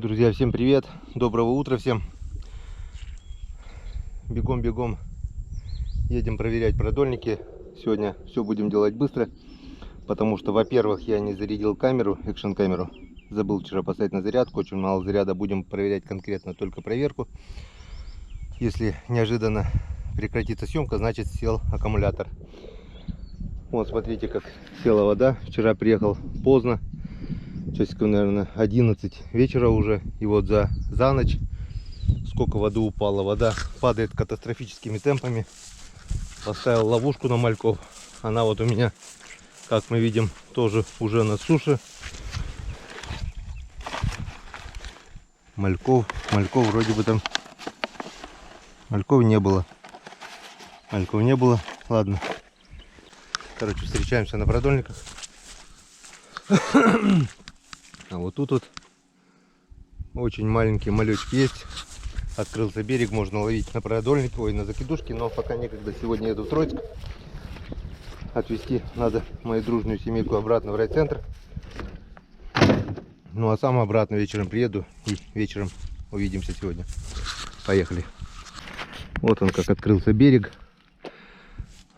Друзья, всем привет, доброго утра всем. Бегом едем проверять продольники. Сегодня все будем делать быстро, потому что, во-первых, я не зарядил камеру, экшн камеру, забыл вчера поставить на зарядку, очень мало заряда. Будем проверять конкретно только проверку. Если неожиданно прекратится съемка, значит сел аккумулятор. Вот смотрите, как села вода. Вчера приехал поздно, часиков, наверное, 11 вечера уже. И вот за ночь сколько воды упало. Вода падает катастрофическими темпами. Поставил ловушку на мальков. Она вот у меня, как мы видим, тоже уже на суше. Мальков вроде бы там. Мальков не было. Ладно. Короче, встречаемся на продольниках. А вот тут вот очень маленькие малечки есть. Открылся берег, можно ловить на продольник, ой, на закидушки, но пока некогда. Сегодня еду в Троицк. Отвезти надо мою дружную семейку обратно в райцентр. Ну а сам обратно вечером приеду и вечером увидимся сегодня. Поехали. Вот он как открылся берег.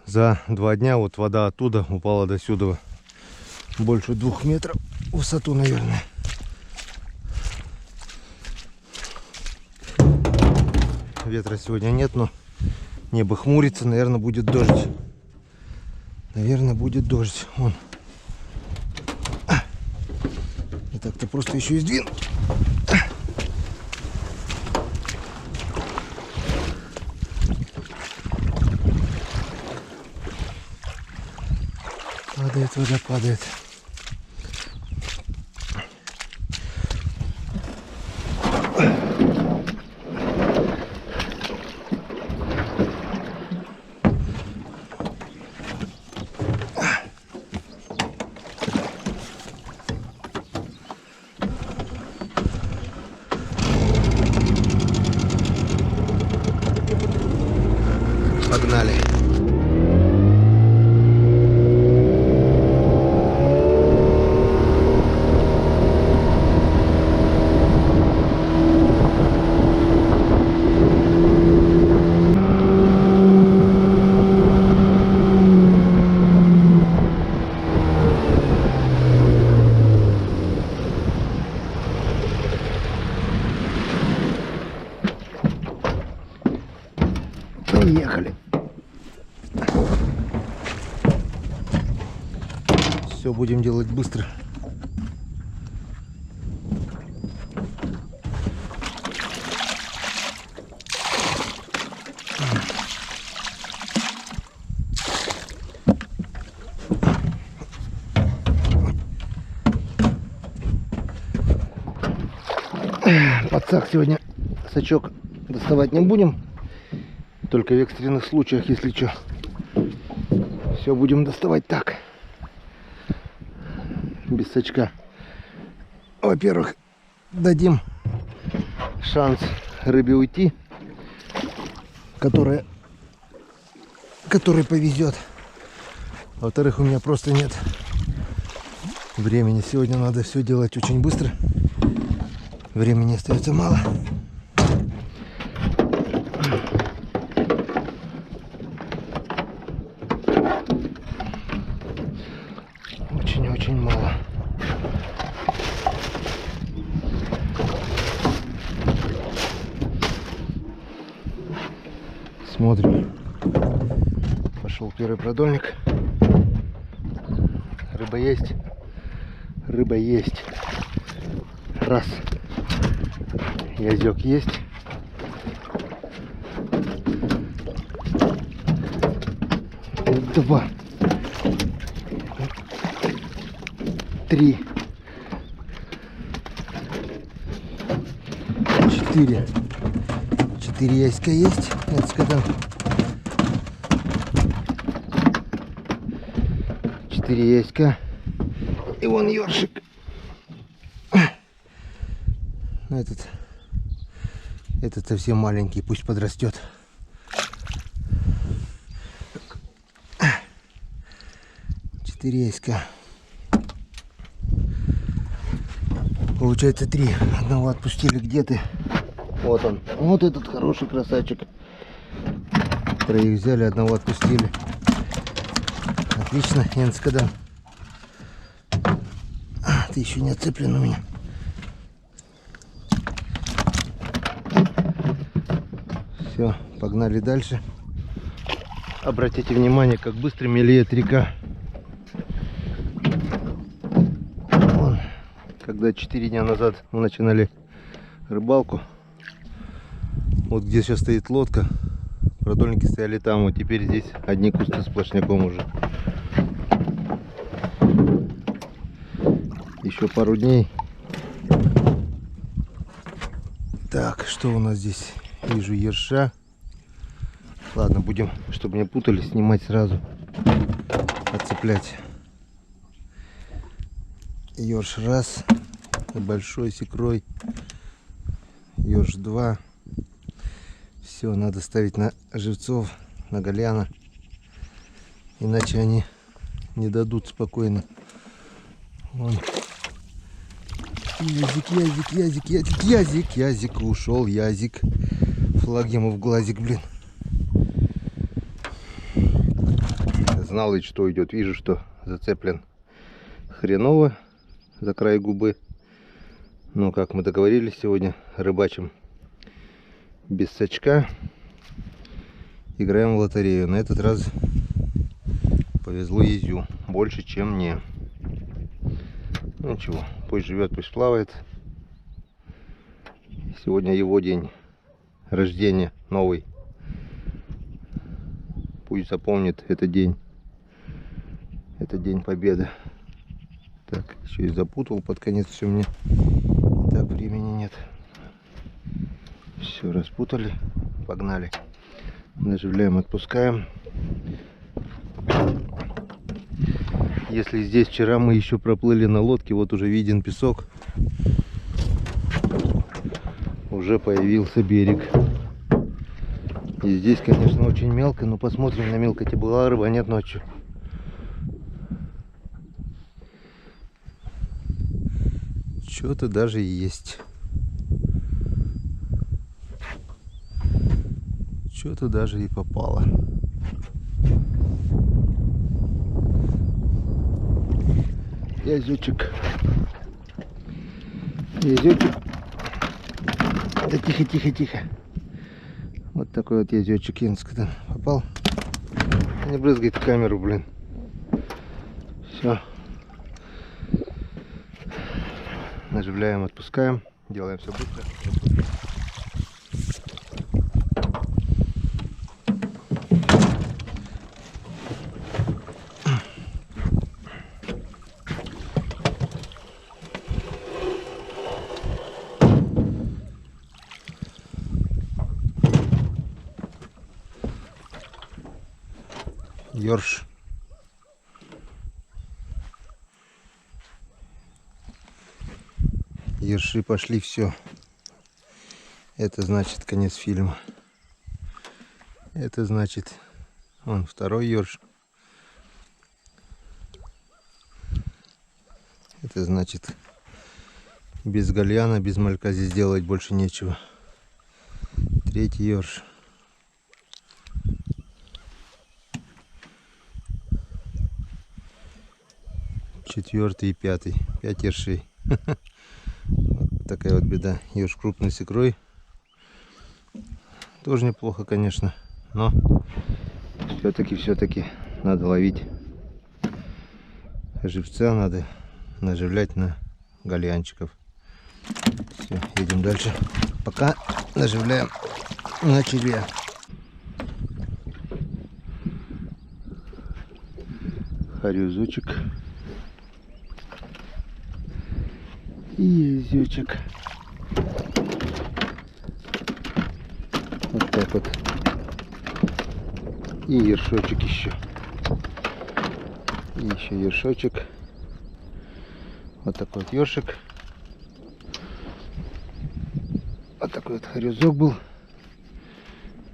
За 2 дня вот вода оттуда упала до сюда. Больше 2 метров в высоту, наверное. Ветра сегодня нет, но небо хмурится. Наверное, будет дождь. Вон. И так-то просто еще и сдвину. Вода падает. Погнали. Поехали. Все будем делать быстро. Подсак сегодня сачок доставать не будем. Только в экстренных случаях, если что. Все будем доставать так. Без сачка. Во-первых, дадим шанс рыбе уйти, который повезет. Во-вторых, у меня просто нет времени. Сегодня надо все делать очень быстро. Времени остается мало. Очень мало. Смотрим. Пошел первый продольник. Рыба есть. Раз. Язёк есть. 2. 3. 4. 4 яйска есть. Там 4 яйска. И вон ёршик. Этот совсем маленький, пусть подрастет. 4 яйска. Получается 3. Одного отпустили. Где ты? Вот он. Вот этот хороший красавчик. 3 взяли, одного отпустили. Отлично, Энскада. Ты еще не отцеплен у меня. Все, погнали дальше. Обратите внимание, как быстро мелеет река. Вон, когда 4 дня назад мы начинали рыбалку, вот где сейчас стоит лодка, продольники стояли там, вот теперь здесь одни кусты сплошняком уже. Еще пару дней. Так, что у нас здесь? Вижу ерша. Ладно, будем, чтобы не путали, снимать сразу, отцеплять. Ерш раз, большой с икрой. Ерш 2. Все, надо ставить на живцов, на гальяна, иначе они не дадут спокойно. Вон. Язик, ушел язик. Флаг ему в глазик, блин. Знал ведь, что идет. Вижу, что зацеплен хреново за край губы. Но как мы договорились сегодня, рыбачим без сачка. Играем в лотерею. На этот раз повезло Езю больше, чем мне. Ну ничего, пусть живет, пусть плавает. Сегодня его день рождения новый. Пусть запомнит этот день. Это день победы. Так, еще и запутал под конец все мне. Так, времени нет. Все, распутали. Погнали. Наживляем, отпускаем. Если здесь вчера мы еще проплыли на лодке, вот уже виден песок. Уже появился берег. И здесь, конечно, очень мелко, но посмотрим на мелкоте. Была рыба, нет ночью. Что-то даже есть. Что-то даже и попало. Язычек. Язычек. Да тихо. Вот такой вот язычек Инскада попал. Не брызгает камеру, блин. Все. Наживляем, отпускаем. Делаем все быстро. Ёрш. Ерши пошли, все. Это значит конец фильма. Это значит, вон второй ерш. Это значит, без гальяна, без малька здесь делать больше нечего. Третий ерш. Четвертый и пятый. 5 ершей. Вот такая вот беда. Ерш крупный с икрой. Тоже неплохо, конечно. Но все-таки надо ловить живца, надо наживлять на гальянчиков. Все, едем дальше. Пока наживляем на червя. Харюзочек. И язычек. Вот так вот. И ершочек еще. И еще ершочек. Вот такой вот ершик. Вот такой вот харюзок был.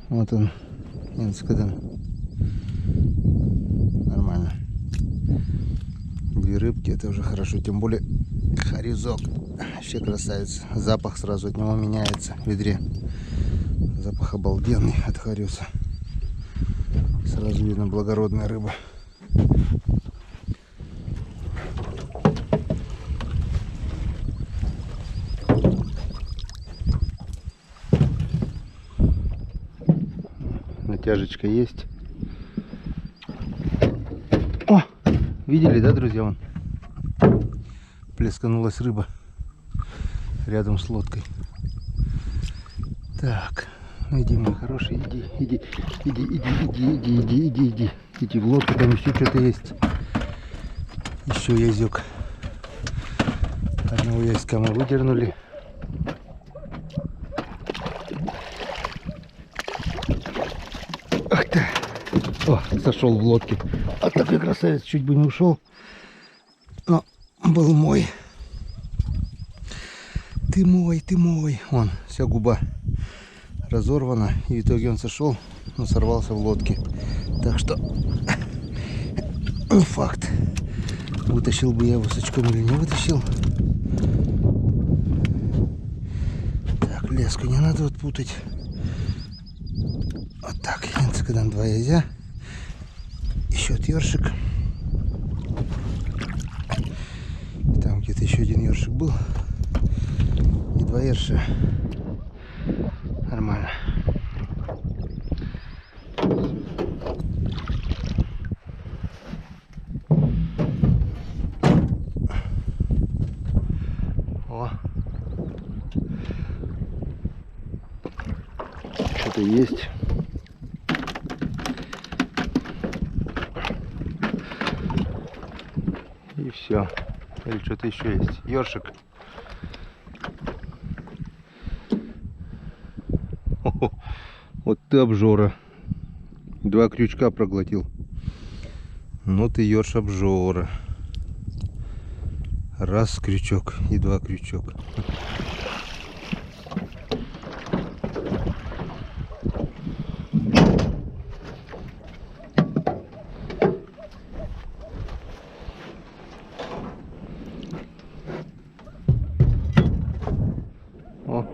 Вот он. Инскада. Нормально. 2 рыбки, это уже хорошо. Тем более харюзок. Вообще красавец. Запах сразу от него меняется в ведре. Запах обалденный от хариуса. Сразу видно благородная рыба. Натяжечка есть. О! Видели, да, друзья? Вон плесканулась рыба рядом с лодкой. Так, иди, мой хороший, иди в лодку, там еще что-то есть. Еще язык. Одного языка мы выдернули. Ах ты! О, сошел в лодке. А такой красавец, чуть бы не ушел. Но был мой. Ты мой, ты мой. Вон, вся губа разорвана. И в итоге он сошел, но сорвался в лодке. Так что не факт, вытащил бы я его с очком или не вытащил. Так, леску не надо вот путать. Вот так, янцкадан, 2 язя. Еще ёршик. Там где-то еще один ёршик был. И 2 ерша. Нормально. О. Что-то есть. И все. Или что-то еще есть. Ёршик. Вот ты обжора. 2 крючка проглотил. Ну ты ёрш обжора. Раз крючок и 2 крючок. О,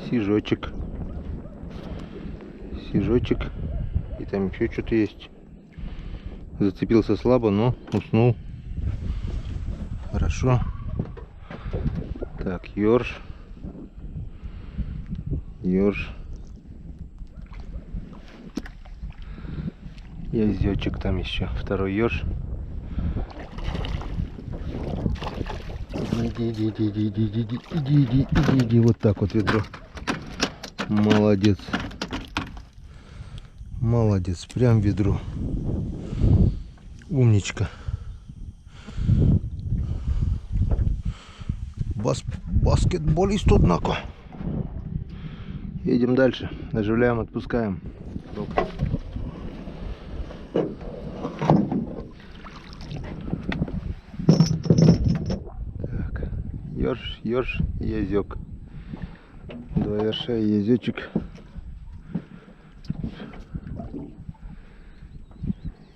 сижочек. Сижочек. И там еще что-то есть. Зацепился слабо, но уснул. Хорошо. Так, ёрш. Ёрш. Язёчек там еще. Второй ёрш. Иди. Вот так вот ведро. Молодец. Молодец. Прям ведро. Умничка. Баскетболист, однако. Едем дальше. Оживляем, отпускаем. Так. Ёрш и язёк. 2 ерша и язёчек.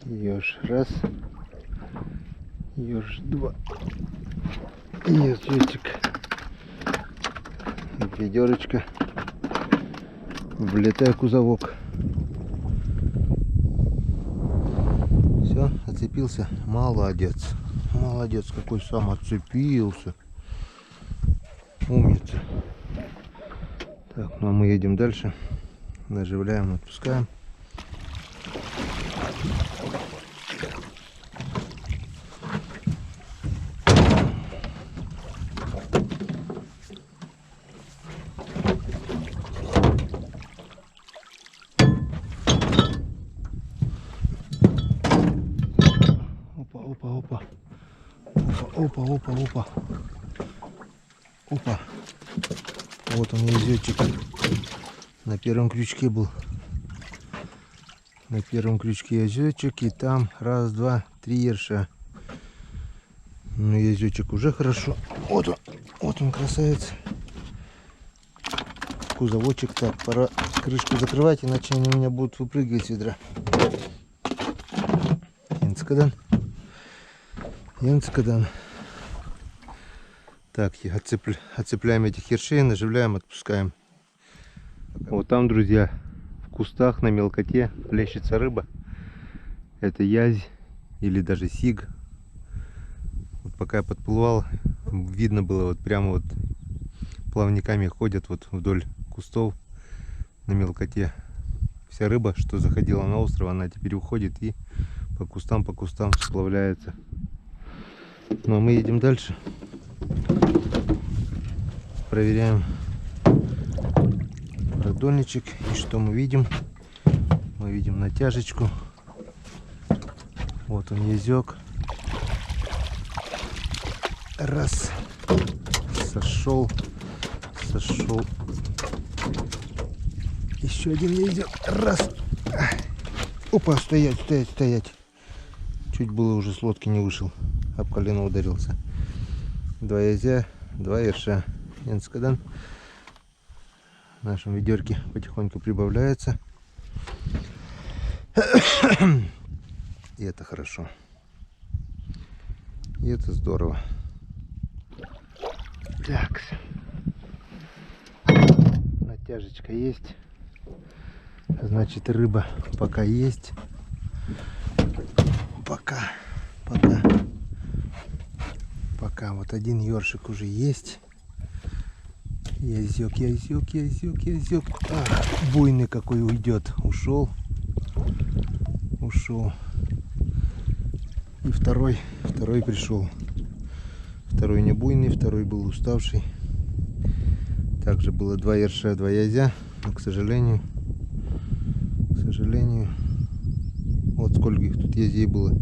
Ёрш раз. Ёрш 2. Язычек. Ведерочка. Влетай кузовок. Все, отцепился. Молодец. Молодец, какой сам отцепился. Умница. Так, ну а мы едем дальше. Наживляем, отпускаем. Опа. Вот он, язычек. На первом крючке был. На первом крючке язычек. И там 1, 2, 3 ерша. Ну, язычек уже хорошо. Вот он, красавец. Кузовочек. Так, пора крышку закрывать, иначе они у меня будут выпрыгивать с ведра. Янцкадан. Так, отцепляем этих ершей, наживляем, отпускаем. Вот там, друзья, в кустах на мелкоте плещется рыба. Это язь или даже сиг. Вот пока я подплывал, видно было, вот прямо вот плавниками ходят вот вдоль кустов на мелкоте. Вся рыба, что заходила на остров, она теперь уходит и по кустам сплавляется. Ну а мы едем дальше. Проверяем продольничек. И что мы видим? Мы видим натяжечку. Вот он, язёк. Раз. Сошел. Еще один язёк. Раз. Опа, стоять. Чуть было уже с лодки не вышел. Об колено ударился. 2 язя, 2 ерша. Энскадан. В нашем ведерке потихоньку прибавляется. И это хорошо. И это здорово. Так. Натяжечка есть. Значит, рыба пока есть. Пока вот один ёршик уже есть. Язёк. Ах, буйный какой уйдет. Ушел. И второй пришел. Второй не буйный, второй был уставший. Также было 2 ерша, 2 язя. Но, к сожалению, вот сколько их тут язей было.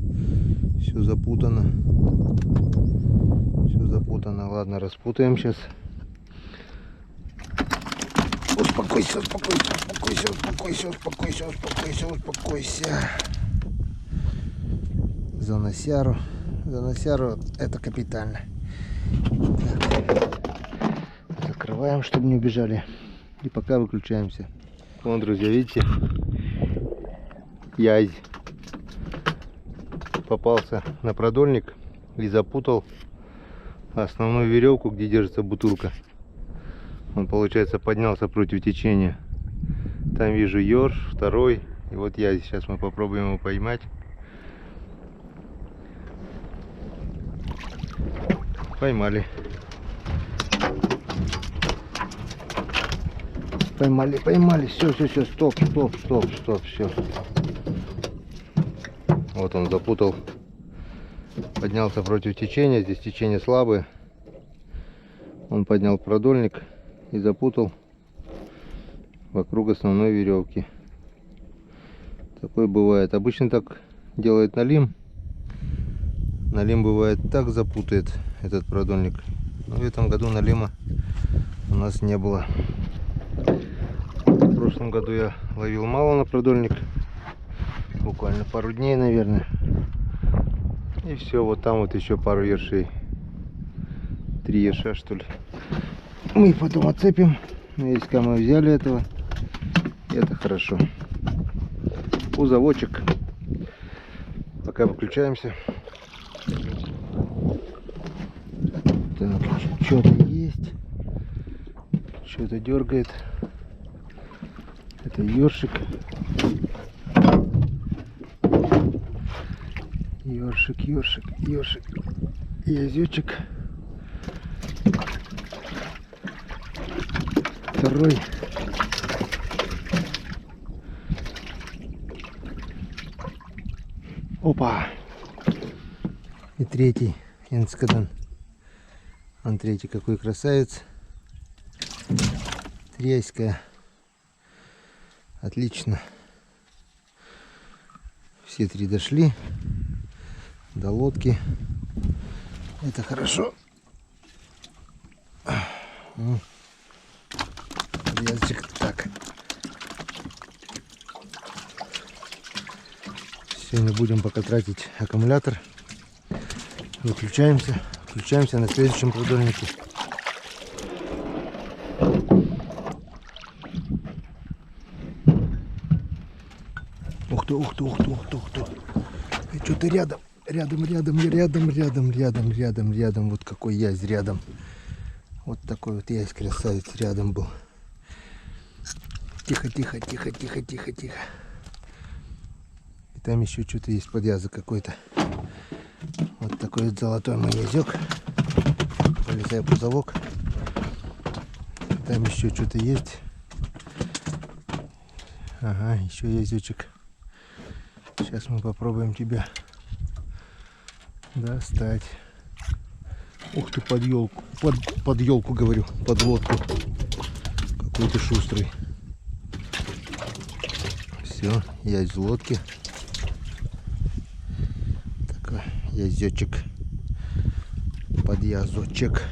Все запутано. Ладно, распутаем сейчас. Успокойся. Заносяру это капитально. Так. Закрываем, чтобы не убежали. И пока выключаемся. Вон, друзья, видите? Язь попался на продольник и запутал основную веревку, где держится бутылка. Он, получается, поднялся против течения. Там вижу ёрш, второй. И вот язь. Сейчас мы попробуем его поймать. Поймали. Все. Стоп. Все. Вот он запутал. Поднялся против течения. Здесь течение слабое. Он поднял продольник и запутал вокруг основной веревки. Такое бывает. Обычно так делает налим. Налим бывает так запутает этот продольник. Но в этом году налима у нас не было. В прошлом году я ловил мало на продольник. Буквально пару дней, наверное. И все, вот там вот еще пару ершей. 3 ерша, что ли. Мы их потом отцепим. Если мы взяли этого, это хорошо. Узовочек. Пока выключаемся. Так, что-то есть. Что-то дергает. Это ёршик. Ёршик. Язёчек. Второй. Опа. И третий. Энскадан. Он третий, какой красавец. Тряська. Отлично. Все 3 дошли до лодки. Это хорошо. Язычек так. Сегодня будем пока тратить аккумулятор. Выключаемся. Включаемся на следующем продольнике. Ух ты. Что-то рядом. Вот какой язь рядом. такой вот ясь красавец рядом был. Тихо, тихо, тихо, тихо, тихо, тихо. И там еще что-то есть, подъязок какой-то. Вот такой вот золотой мой язёк. Полезаю в кузовок. Там еще что-то есть. Ага, еще язычек. Сейчас мы попробуем тебя достать. Ух ты, под елку. Под елку, говорю, под лодку. Какой ты шустрый. Все, ясь в лодке. Такой язычек. Под язочек.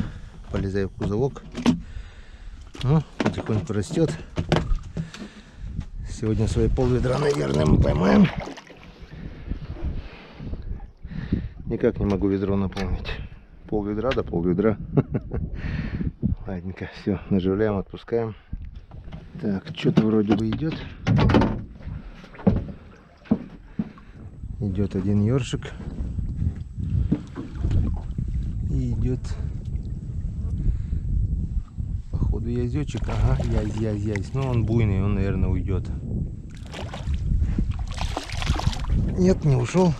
Полезаю в кузовок. Ну, потихоньку растет. Сегодня свои пол-ведра, наверное, мы поймаем. Никак не могу ведро наполнить. Пол-ведра до пол-ведра. Ладненько, все, наживляем, отпускаем. Так, что-то вроде бы идет. Идет один ёршик. И идет, походу, язёчек. Ага, ясь. Но он буйный, он, наверное, уйдет. Нет, не ушел.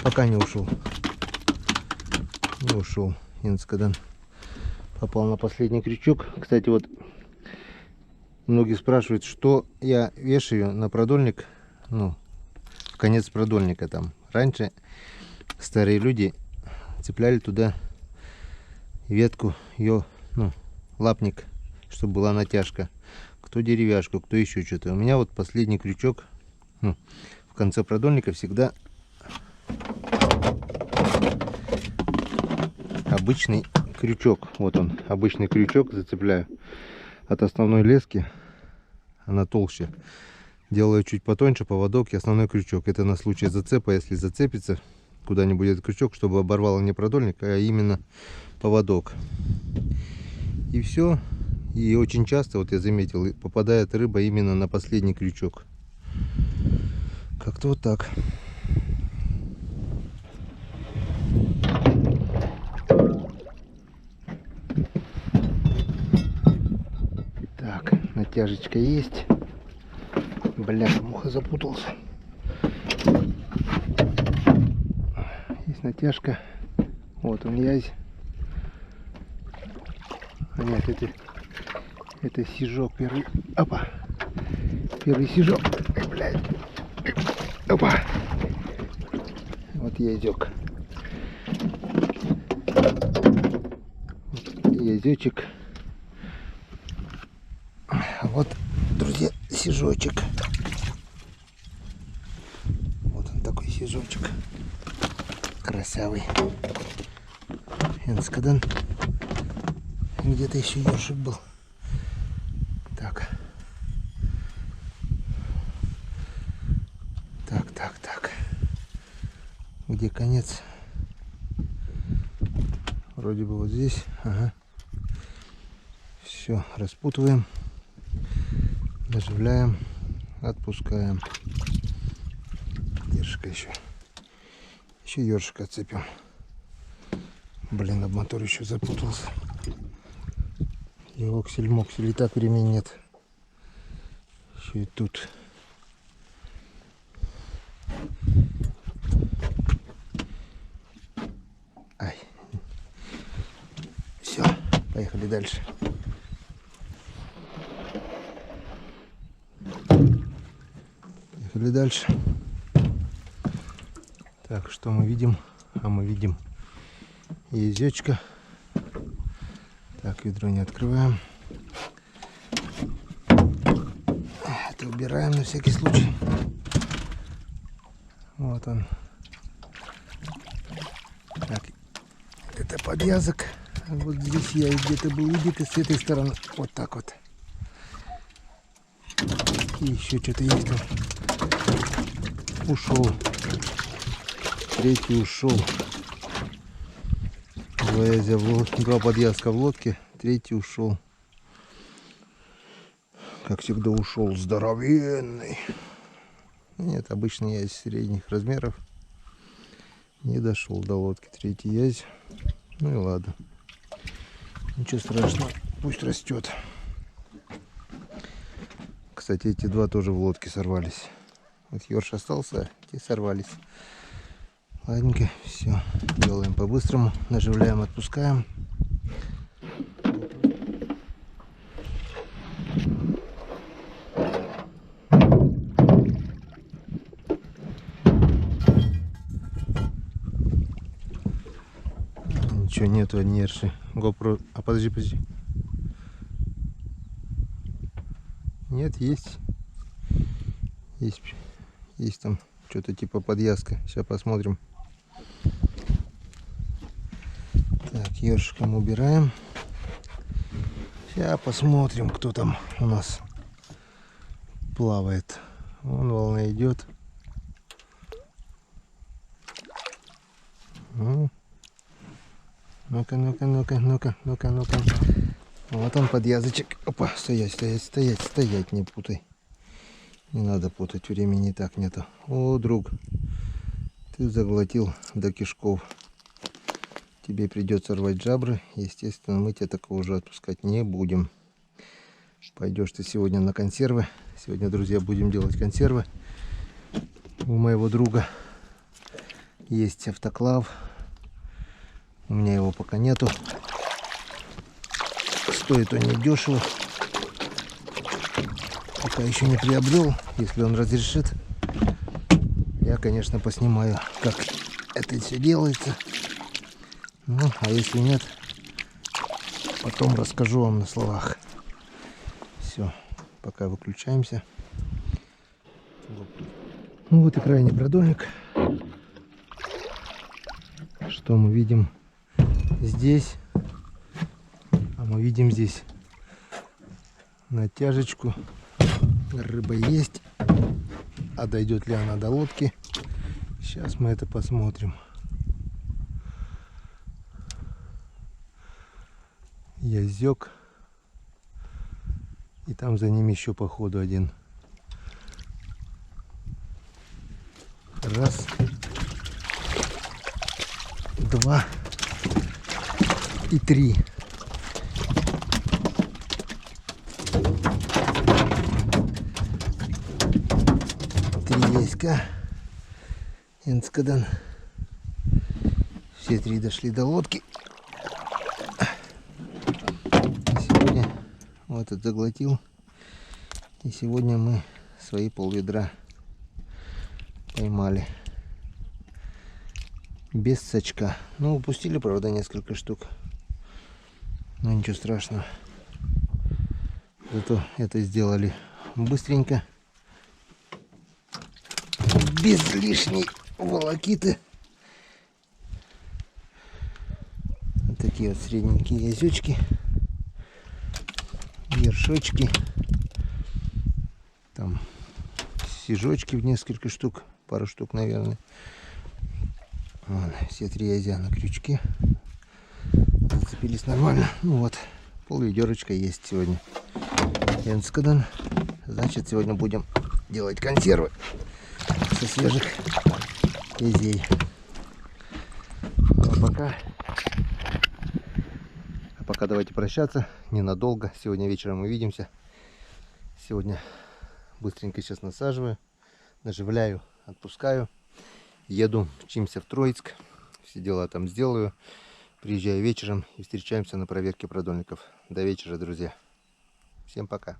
Пока не ушел. Не ушел. Инскадан попал на последний крючок. Кстати, вот многие спрашивают, что я вешаю на продольник. Ну, в конец продольника там. Раньше старые люди цепляли туда ветку, ее, ну, лапник, чтобы была натяжка. Кто деревяшку, кто еще что-то. У меня вот последний крючок, ну, в конце продольника всегда обычный крючок. Вот он, обычный крючок, зацепляю от основной лески. Она толще. Делаю чуть потоньше поводок и основной крючок. Это на случай зацепа, если зацепится куда-нибудь этот крючок, чтобы оборвало не продольник, а именно поводок. И все. И очень часто, вот я заметил, попадает рыба именно на последний крючок. Как-то вот так. Так, натяжечка есть. Бляха, муха, запутался. Есть натяжка. Вот он, язь. А нет, это сижок первый. Опа. Первый сижок. Блядь. Опа. Вот язёк. Язёчек. Вот, друзья, сижочек. Вот он такой сижочек. Красавый. Инскадан. Где-то еще ёршик был. Так. Так. Где конец? Вроде бы вот здесь. Ага. Все, распутываем. Наживляем. Отпускаем. Держка еще. Еще ёршик отцепим. Блин, об мотор еще запутался. И оксель-моксель, и так времени нет. Еще и тут. Ай. Все, поехали дальше. Поехали дальше. Так, что мы видим? А мы видим язычка. Так, ведро не открываем. Это убираем на всякий случай. Вот он. Так, это подъязок. А вот здесь я где-то был убит, и с этой стороны вот так вот. И еще что-то есть там. Ушел. Третий ушел. Два подъязка в лодке, третий ушел. Как всегда ушел здоровенный. Нет, обычный язь средних размеров. Не дошел до лодки. Третий язь. Ну и ладно. Ничего страшного, пусть растет. Кстати, эти два тоже в лодке сорвались. Вот ёрш остался, а те сорвались. Ладненько, все. Делаем по-быстрому. Наживляем, отпускаем. Ничего нету, одни ерши. GoPro. А подожди. Нет, есть. Есть там что-то типа подвязка. Сейчас посмотрим. Так, ёршиком убираем. Сейчас посмотрим, кто там у нас плавает. Вон волна идет. Ну-ка. Вот он подъязычек. Опа, стоять, не путай. Не надо путать, времени и так нету. О, друг, ты заглотил до кишков. Тебе придется рвать жабры. Естественно, мы тебя такого уже отпускать не будем. Пойдешь ты сегодня на консервы. Сегодня, друзья, будем делать консервы. У моего друга есть автоклав. У меня его пока нету. Стоит он недешево. Пока еще не приобрел. Если он разрешит, я, конечно, поснимаю, как это все делается. Ну, а если нет, потом расскажу вам на словах. Все, пока выключаемся. Ну вот и крайний продольник. Что мы видим здесь? А мы видим здесь натяжечку. Рыба есть. А дойдет ли она до лодки? Сейчас мы это посмотрим. Язёк. И там за ним еще по ходу один. Раз. Два. И три. Три яська. Инскадан. Все три дошли до лодки. Сегодня вот этот заглотил. И сегодня мы свои пол-ведра поймали. Без сачка. Ну, упустили, правда, несколько штук. Но ничего страшного. Зато это сделали быстренько. Без лишней волокиты. Вот такие вот средненькие язычки. Ершочки. Там сижочки в несколько штук. Пару штук, наверное. Вон, все три язя на крючке. Зацепились нормально. Ну вот, пол-ведерочка есть сегодня. Энскадан. Значит, сегодня будем делать консервы со свежих язей. А пока давайте прощаться. Ненадолго. Сегодня вечером увидимся. Сегодня быстренько сейчас насаживаю, наживляю, отпускаю. Еду, мчимся в Троицк. Все дела там сделаю. Приезжаю вечером и встречаемся на проверке продольников. До вечера, друзья. Всем пока.